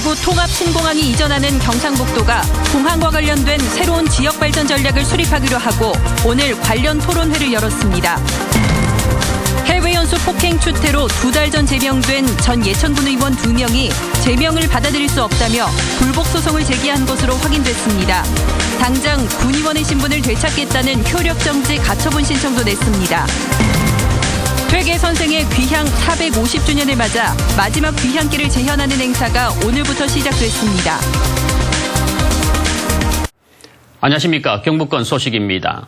대구 통합 신공항이 이전하는 경상북도가 공항과 관련된 새로운 지역 발전 전략을 수립하기로 하고 오늘 관련 토론회를 열었습니다. 해외 연수 폭행 추태로 2달 전 제명된 전 예천군 의원 2명이 제명을 받아들일 수 없다며 불복 소송을 제기한 것으로 확인됐습니다. 당장 군 의원의 신분을 되찾겠다는 효력 정지 가처분 신청도 냈습니다. 퇴계 선생의 귀향 450주년을 맞아 마지막 귀향길을 재현하는 행사가 오늘부터 시작됐습니다. 안녕하십니까. 경북권 소식입니다.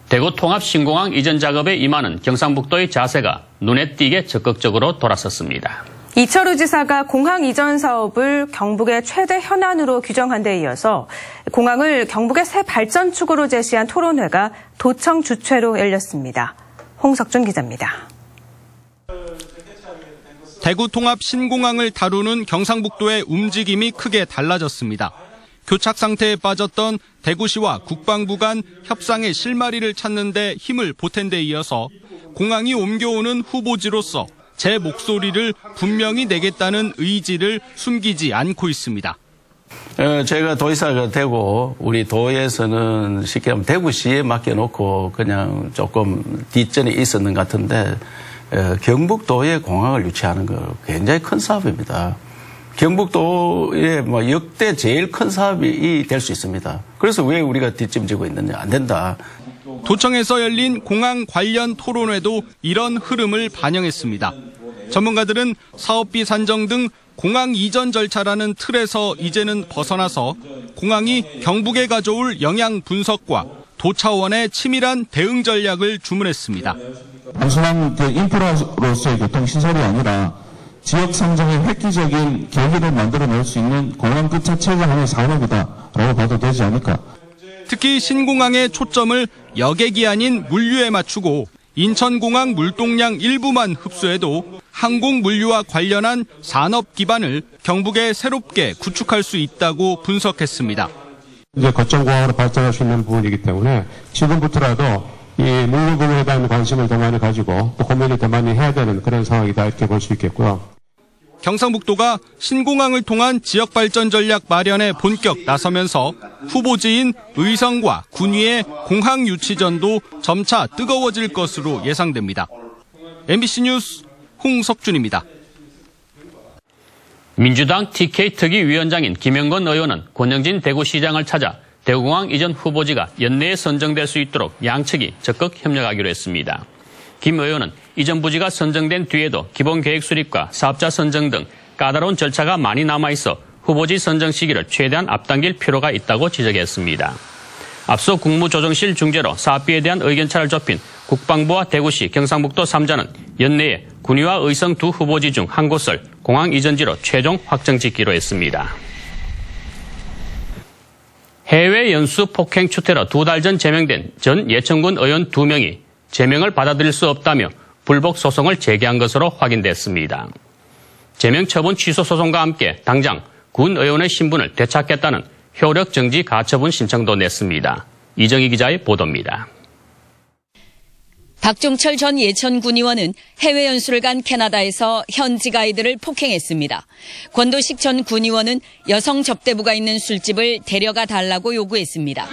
대구 통합 신공항 이전 작업에 임하는 경상북도의 자세가 눈에 띄게 적극적으로 돌아섰습니다. 이철우 지사가 공항 이전 사업을 경북의 최대 현안으로 규정한 데 이어서 공항을 경북의 새 발전축으로 제시한 토론회가 도청 주최로 열렸습니다. 홍석준 기자입니다. 대구 통합 신공항을 다루는 경상북도의 움직임이 크게 달라졌습니다. 교착 상태에 빠졌던 대구시와 국방부 간 협상의 실마리를 찾는 데 힘을 보탠 데 이어서 공항이 옮겨오는 후보지로서 제 목소리를 분명히 내겠다는 의지를 숨기지 않고 있습니다. 제가 도의사가 되고 우리 도에서는 쉽게 하면 대구시에 맡겨놓고 그냥 조금 뒷전에 있었는 것 같은데 경북도에 공항을 유치하는 거 굉장히 큰 사업입니다. 경북도의 역대 제일 큰 사업이 될 수 있습니다. 그래서 왜 우리가 뒷짐지고 있느냐, 안 된다. 도청에서 열린 공항 관련 토론회도 이런 흐름을 반영했습니다. 전문가들은 사업비 산정 등 공항 이전 절차라는 틀에서 이제는 벗어나서 공항이 경북에 가져올 영향 분석과 도 차원의 치밀한 대응 전략을 주문했습니다. 단순한 인프라로서의 교통시설이 아니라 지역 성장의 획기적인 계기를 만들어낼 수 있는 공항 그 자체가 하나의 산업이다라고 봐도 되지 않을까. 특히 신공항의 초점을 여객이 아닌 물류에 맞추고 인천공항 물동량 일부만 흡수해도 항공 물류와 관련한 산업 기반을 경북에 새롭게 구축할 수 있다고 분석했습니다. 이제 거점공항으로 발전할 수 있는 부분이기 때문에 지금부터라도 이 물류 부분에 대한 관심을 더 많이 가지고 또 고민을 더 많이 해야 되는 그런 상황이다 이렇게 볼 수 있겠고요. 경상북도가 신공항을 통한 지역발전 전략 마련에 본격 나서면서 후보지인 의성과 군위의 공항 유치전도 점차 뜨거워질 것으로 예상됩니다. MBC 뉴스 홍석준입니다. 민주당 TK 특위위원장인 김영건 의원은 권영진 대구시장을 찾아 대구공항 이전 후보지가 연내에 선정될 수 있도록 양측이 적극 협력하기로 했습니다. 김 의원은 이전 부지가 선정된 뒤에도 기본계획 수립과 사업자 선정 등 까다로운 절차가 많이 남아있어 후보지 선정 시기를 최대한 앞당길 필요가 있다고 지적했습니다. 앞서 국무조정실 중재로 사업비에 대한 의견차를 좁힌 국방부와 대구시, 경상북도 3자는 연내에 군위와 의성 두 후보지 중 한 곳을 공항 이전지로 최종 확정짓기로 했습니다. 해외 연수 폭행 추태로 2달 전 제명된 전 예천군 의원 2명이 제명을 받아들일 수 없다며 불복 소송을 제기한 것으로 확인됐습니다. 제명 처분 취소 소송과 함께 당장 군 의원의 신분을 되찾겠다는 효력 정지 가처분 신청도 냈습니다. 이정희 기자의 보도입니다. 박종철 전 예천군 의원은 해외 연수를 간 캐나다에서 현지 가이드를 폭행했습니다. 권도식 전 군 의원은 여성 접대부가 있는 술집을 데려가 달라고 요구했습니다.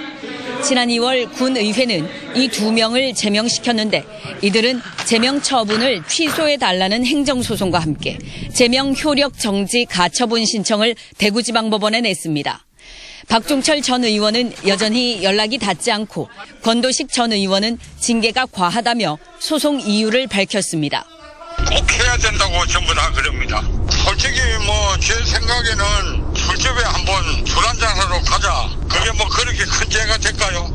지난 2월 군의회는 이 2명을 제명시켰는데 이들은 제명 처분을 취소해달라는 행정소송과 함께 제명 효력 정지 가처분 신청을 대구지방법원에 냈습니다. 박종철 전 의원은 여전히 연락이 닿지 않고 권도식 전 의원은 징계가 과하다며 소송 이유를 밝혔습니다. 꼭 해야 된다고 전부 다 그럽니다. 솔직히 제 생각에는 술집에 한번 술 한잔하러 가자. 그게 그렇게 큰 죄가 될까요?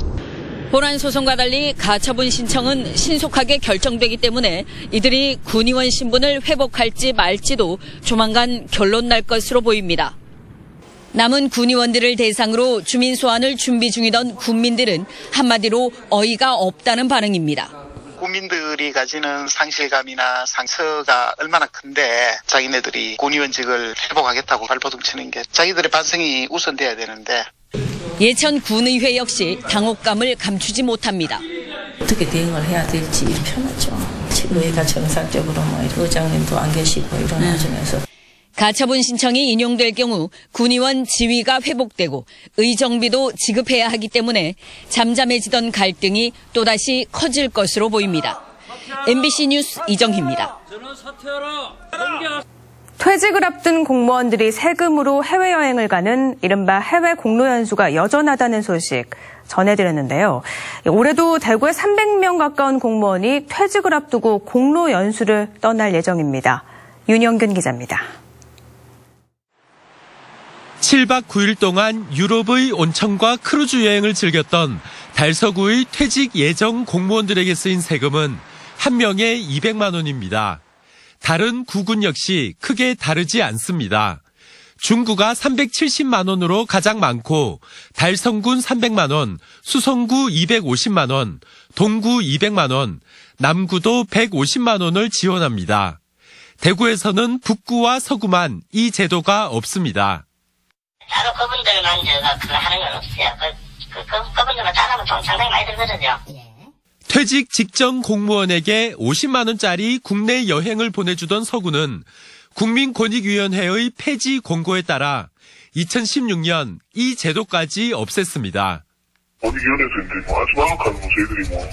본안 소송과 달리 가처분 신청은 신속하게 결정되기 때문에 이들이 군의원 신분을 회복할지 말지도 조만간 결론 날 것으로 보입니다. 남은 군의원들을 대상으로 주민 소환을 준비 중이던 군민들은 한마디로 어이가 없다는 반응입니다. 국민들이 가지는 상실감이나 상처가 얼마나 큰데 자기네들이 군의원직을 회복하겠다고 발버둥치는 게 자기들의 반성이 우선돼야 되는데. 예천 군의회 역시 당혹감을 감추지 못합니다. 어떻게 대응을 해야 될지 편하죠. 의회가 정상적으로 의장님도 안 계시고 이런 와중에서. 가처분 신청이 인용될 경우 군의원 지위가 회복되고 의정비도 지급해야 하기 때문에 잠잠해지던 갈등이 또다시 커질 것으로 보입니다. MBC 뉴스 이정희입니다. 퇴직을 앞둔 공무원들이 세금으로 해외여행을 가는 이른바 해외 공로연수가 여전하다는 소식 전해드렸는데요. 올해도 대구에 300명 가까운 공무원이 퇴직을 앞두고 공로연수를 떠날 예정입니다. 윤영균 기자입니다. 7박 9일 동안 유럽의 온천과 크루즈 여행을 즐겼던 달서구의 퇴직 예정 공무원들에게 쓰인 세금은 한 명에 200만 원입니다. 다른 구군 역시 크게 다르지 않습니다. 중구가 370만 원으로 가장 많고 달성군 300만 원, 수성구 250만 원, 동구 200만 원, 남구도 150만 원을 지원합니다. 대구에서는 북구와 서구만 이 제도가 없습니다. 따로 그분들만 그거 하는 건 없어요. 그분들만 따라하면 돈 상당히 많이 들거든요. 퇴직 직전 공무원에게 50만 원짜리 국내 여행을 보내주던 서구는 국민권익위원회의 폐지 공고에 따라 2016년 이 제도까지 없앴습니다. 권익위원회에서 이제 마지막 하는 거 저희들이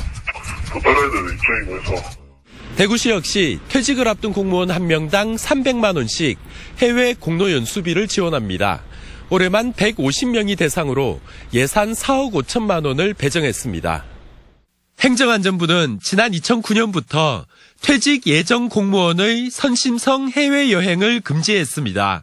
더 따라야 되는 입장이고 해서. 대구시 역시 퇴직을 앞둔 공무원 한 명당 300만 원씩 해외 공로연수비를 지원합니다. 올해만 150명이 대상으로 예산 4억 5천만 원을 배정했습니다. 행정안전부는 지난 2009년부터 퇴직 예정 공무원의 선심성 해외여행을 금지했습니다.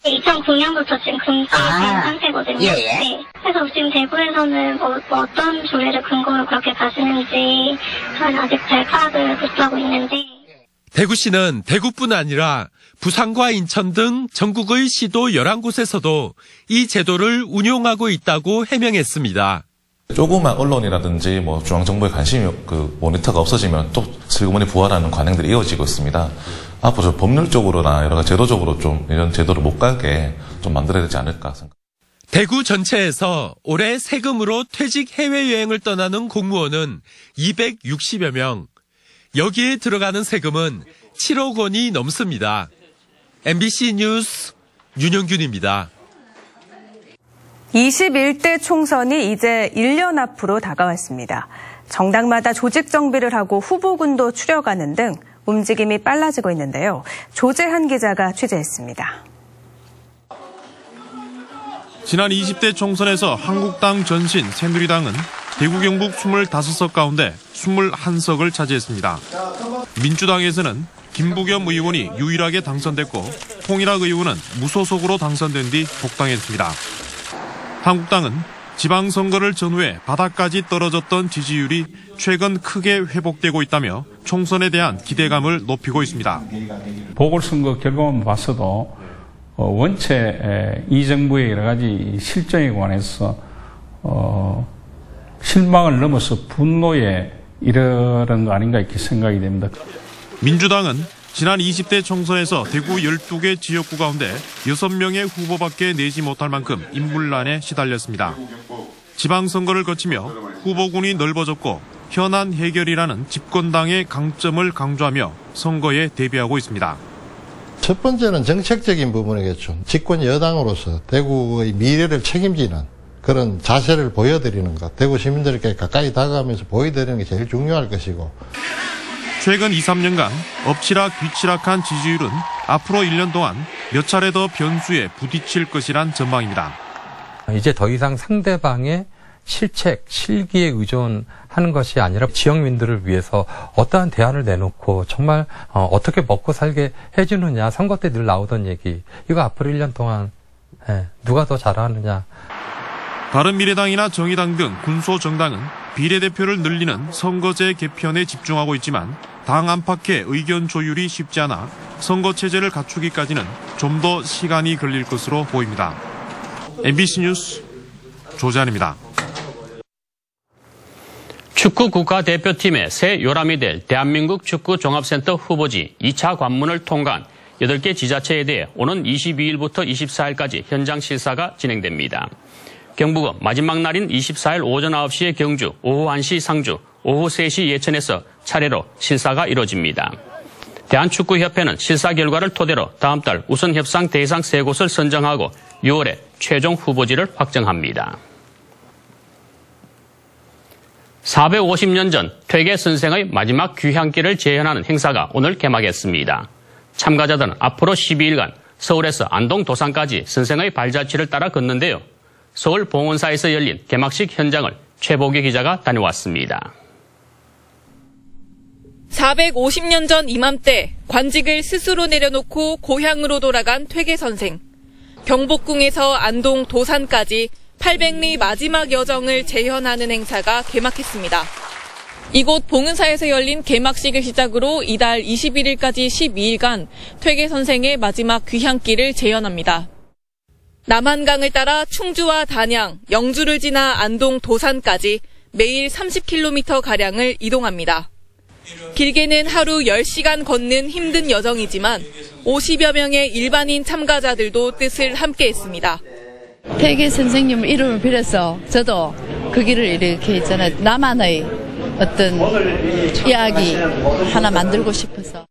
2009년부터 지금 금지된 상태거든요. 예. 네. 그래서 지금 대구에서는 뭐 어떤 조례를 근거로 그렇게 가시는지 저는 아직 잘 파악을 못하고 있는데. 대구시는 대구뿐 아니라 부산과 인천 등 전국의 시도 11곳에서도 이 제도를 운용하고 있다고 해명했습니다. 조그만 언론이라든지 뭐 중앙정부의 관심이 모니터가 없어지면 또 슬그머니 부활하는 관행들이 이어지고 있습니다. 앞으로 법률적으로나 여러 가지 제도적으로 좀 이런 제도를 못 가게 좀 만들어야 되지 않을까 생각합니다. 대구 전체에서 올해 세금으로 퇴직 해외여행을 떠나는 공무원은 260여 명. 여기에 들어가는 세금은 7억 원이 넘습니다. MBC 뉴스 윤영균입니다. 21대 총선이 이제 1년 앞으로 다가왔습니다. 정당마다 조직 정비를 하고 후보군도 추려가는 등 움직임이 빨라지고 있는데요. 조재한 기자가 취재했습니다. 지난 20대 총선에서 한국당 전신 새누리당은 대구 경북 25석 가운데 21석을 차지했습니다. 민주당에서는 김부겸 의원이 유일하게 당선됐고 홍일학 의원은 무소속으로 당선된 뒤 복당했습니다. 한국당은 지방선거를 전후해 바닥까지 떨어졌던 지지율이 최근 크게 회복되고 있다며 총선에 대한 기대감을 높이고 있습니다. 보궐선거 결과만 봤어도 원체 이 정부의 여러 가지 실정에 관해서 실망을 넘어서 분노에 이르는 거 아닌가 이렇게 생각이 됩니다. 민주당은 지난 20대 총선에서 대구 12개 지역구 가운데 6명의 후보밖에 내지 못할 만큼 인물난에 시달렸습니다. 지방선거를 거치며 후보군이 넓어졌고 현안 해결이라는 집권당의 강점을 강조하며 선거에 대비하고 있습니다. 첫 번째는 정책적인 부분이겠죠. 집권 여당으로서 대구의 미래를 책임지는 그런 자세를 보여드리는 것, 대구 시민들께 가까이 다가가면서 보여드리는 게 제일 중요할 것이고. 최근 2, 3년간 엎치락 뒤치락한 지지율은 앞으로 1년 동안 몇 차례 더 변수에 부딪힐 것이란 전망입니다. 이제 더 이상 상대방의 실책, 실기에 의존하는 것이 아니라 지역민들을 위해서 어떠한 대안을 내놓고 정말 어떻게 먹고 살게 해주느냐. 선거 때 늘 나오던 얘기. 이거 앞으로 1년 동안 누가 더 잘하느냐. 바른미래당이나 정의당 등 군소정당은 비례대표를 늘리는 선거제 개편에 집중하고 있지만 당 안팎의 의견 조율이 쉽지 않아 선거체제를 갖추기까지는 좀 더 시간이 걸릴 것으로 보입니다. MBC 뉴스 조재한입니다. 축구 국가대표팀의 새 요람이 될 대한민국 축구 종합센터 후보지 2차 관문을 통과한 8개 지자체에 대해 오는 22일부터 24일까지 현장 실사가 진행됩니다. 경북은 마지막 날인 24일 오전 9시에 경주, 오후 1시 상주, 오후 3시 예천에서 차례로 실사가 이뤄집니다. 대한축구협회는 실사 결과를 토대로 다음 달 우선 협상 대상 3곳을 선정하고 6월에 최종 후보지를 확정합니다. 450년 전 퇴계 선생의 마지막 귀향길을 재현하는 행사가 오늘 개막했습니다. 참가자들은 앞으로 12일간 서울에서 안동 도산까지 선생의 발자취를 따라 걷는데요. 서울 봉원사에서 열린 개막식 현장을 최보기 기자가 다녀왔습니다. 450년 전 이맘때 관직을 스스로 내려놓고 고향으로 돌아간 퇴계 선생. 경복궁에서 안동 도산까지 800리 마지막 여정을 재현하는 행사가 개막했습니다. 이곳 봉은사에서 열린 개막식을 시작으로 이달 21일까지 12일간 퇴계 선생의 마지막 귀향길을 재현합니다. 남한강을 따라 충주와 단양, 영주를 지나 안동 도산까지 매일 30km가량을 이동합니다. 길게는 하루 10시간 걷는 힘든 여정이지만 50여 명의 일반인 참가자들도 뜻을 함께했습니다. 퇴계 선생님 이름을 빌어서 저도 그 길을 이렇게 있잖아요. 나만의 어떤 이야기 하나 만들고 싶어서.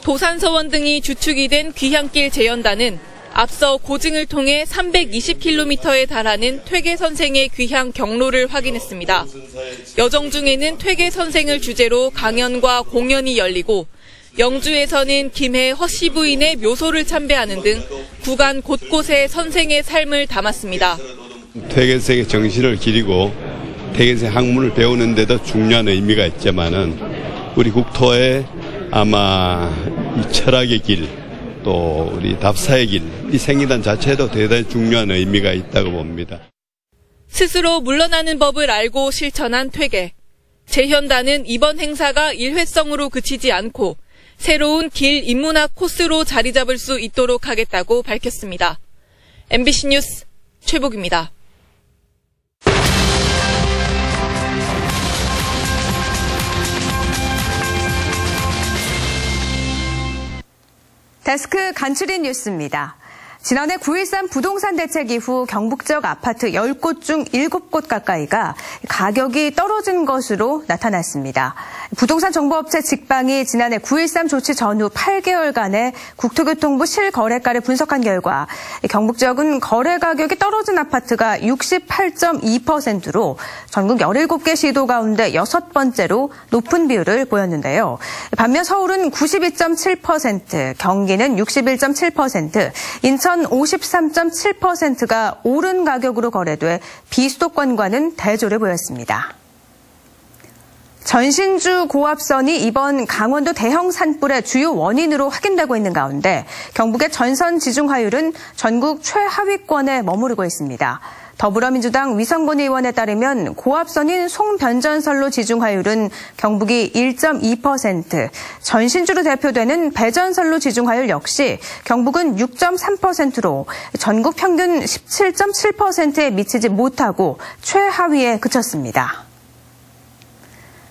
도산서원 등이 주축이 된 귀향길 재연단은 앞서 고증을 통해 320km에 달하는 퇴계 선생의 귀향 경로를 확인했습니다. 여정 중에는 퇴계 선생을 주제로 강연과 공연이 열리고 영주에서는 김해 허씨 부인의 묘소를 참배하는 등 구간 곳곳에 선생의 삶을 담았습니다. 퇴계 선생의 정신을 기리고 퇴계 선생 학문을 배우는 데도 중요한 의미가 있지만은 우리 국토에 아마 이 철학의 길, 또 우리 답사의 길, 이 생이단 자체도 대단히 중요한 의미가 있다고 봅니다. 스스로 물러나는 법을 알고 실천한 퇴계. 재현단은 이번 행사가 일회성으로 그치지 않고 새로운 길 인문학 코스로 자리 잡을 수 있도록 하겠다고 밝혔습니다. MBC 뉴스 최복입니다. 데스크 간추린 뉴스입니다. 지난해 9.13 부동산 대책 이후 경북 지역 아파트 10곳 중 7곳 가까이가 가격이 떨어진 것으로 나타났습니다. 부동산 정보업체 직방이 지난해 9.13 조치 전후 8개월간의 국토교통부 실거래가를 분석한 결과 경북 지역은 거래 가격이 떨어진 아파트가 68.2%로 전국 17개 시도 가운데 6번째로 높은 비율을 보였는데요. 반면 서울은 92.7%, 경기는 61.7%, 인천 53.7%가 오른 가격으로 거래돼 비수도권과는 대조를 보였습니다. 전신주 고압선이 이번 강원도 대형 산불의 주요 원인으로 확인되고 있는 가운데 경북의 전선 지중화율은 전국 최하위권에 머무르고 있습니다. 더불어민주당 위성곤 의원에 따르면 고압선인 송변전선로 지중화율은 경북이 1.2%, 전신주로 대표되는 배전선로 지중화율 역시 경북은 6.3%로 전국 평균 17.7%에 미치지 못하고 최하위에 그쳤습니다.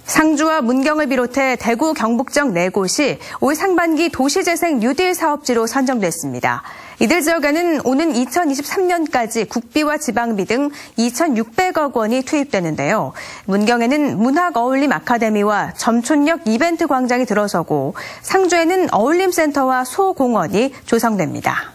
상주와 문경을 비롯해 대구, 경북 정 4곳이 올 상반기 도시재생 뉴딜 사업지로 선정됐습니다. 이들 지역에는 오는 2023년까지 국비와 지방비 등 2,600억 원이 투입되는데요. 문경에는 문학어울림 아카데미와 점촌역 이벤트 광장이 들어서고 상주에는 어울림센터와 소공원이 조성됩니다.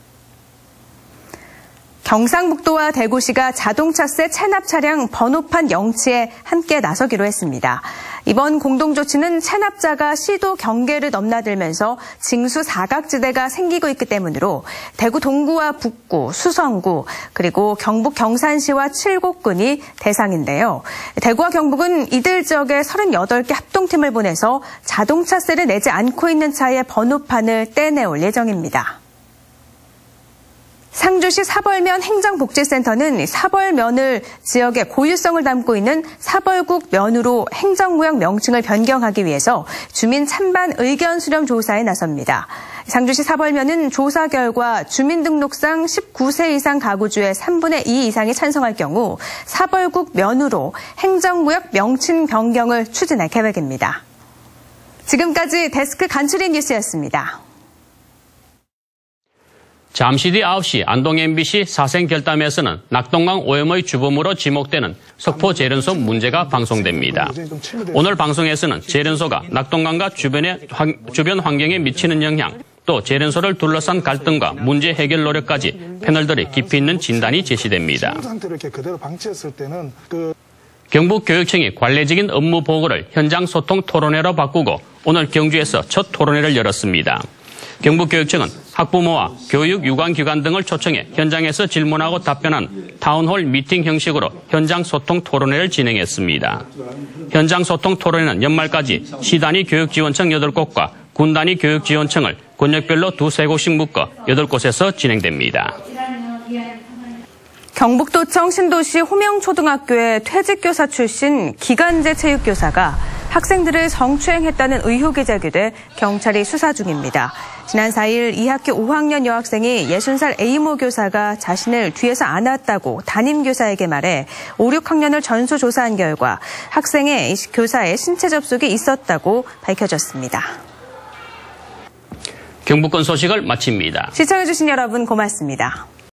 경상북도와 대구시가 자동차세 체납 차량 번호판 영치에 함께 나서기로 했습니다. 이번 공동조치는 체납자가 시도 경계를 넘나들면서 징수 사각지대가 생기고 있기 때문으로 대구 동구와 북구, 수성구, 그리고 경북 경산시와 칠곡군이 대상인데요. 대구와 경북은 이들 지역에 38개 합동팀을 보내서 자동차세를 내지 않고 있는 차의 번호판을 떼내올 예정입니다. 상주시 사벌면 행정복지센터는 사벌면을 지역의 고유성을 담고 있는 사벌국 면으로 행정구역 명칭을 변경하기 위해서 주민 찬반 의견 수렴 조사에 나섭니다. 상주시 사벌면은 조사 결과 주민등록상 19세 이상 가구주의 3분의 2 이상이 찬성할 경우 사벌국 면으로 행정구역 명칭 변경을 추진할 계획입니다. 지금까지 데스크 간추린 뉴스였습니다. 잠시 뒤 9시 안동 MBC 사생결담에서는 낙동강 오염의 주범으로 지목되는 석포 재련소 문제가 방송됩니다. 오늘 방송에서는 재련소가 낙동강과 주변 환경에 미치는 영향, 또 재련소를 둘러싼 갈등과 문제 해결 노력까지 패널들의 깊이 있는 진단이 제시됩니다. 경북교육청이 관례적인 업무 보고를 현장 소통 토론회로 바꾸고 오늘 경주에서 첫 토론회를 열었습니다. 경북교육청은 학부모와 교육 유관기관 등을 초청해 현장에서 질문하고 답변한 타운홀 미팅 형식으로 현장 소통 토론회를 진행했습니다. 현장 소통 토론회는 연말까지 시단위 교육지원청 8곳과 군단위 교육지원청을 권역별로 2-3곳씩 묶어 8곳에서 진행됩니다. 경북도청 신도시 호명초등학교의 퇴직교사 출신 기간제 체육교사가 학생들을 성추행했다는 의혹이 제기돼 경찰이 수사 중입니다. 지난 4일 이 학교 5학년 여학생이 60살 A모 교사가 자신을 뒤에서 안았다고 담임교사에게 말해 5, 6학년을 전수조사한 결과 학생의 교사의 신체 접촉이 있었다고 밝혀졌습니다. 경북권 소식을 마칩니다. 시청해주신 여러분 고맙습니다.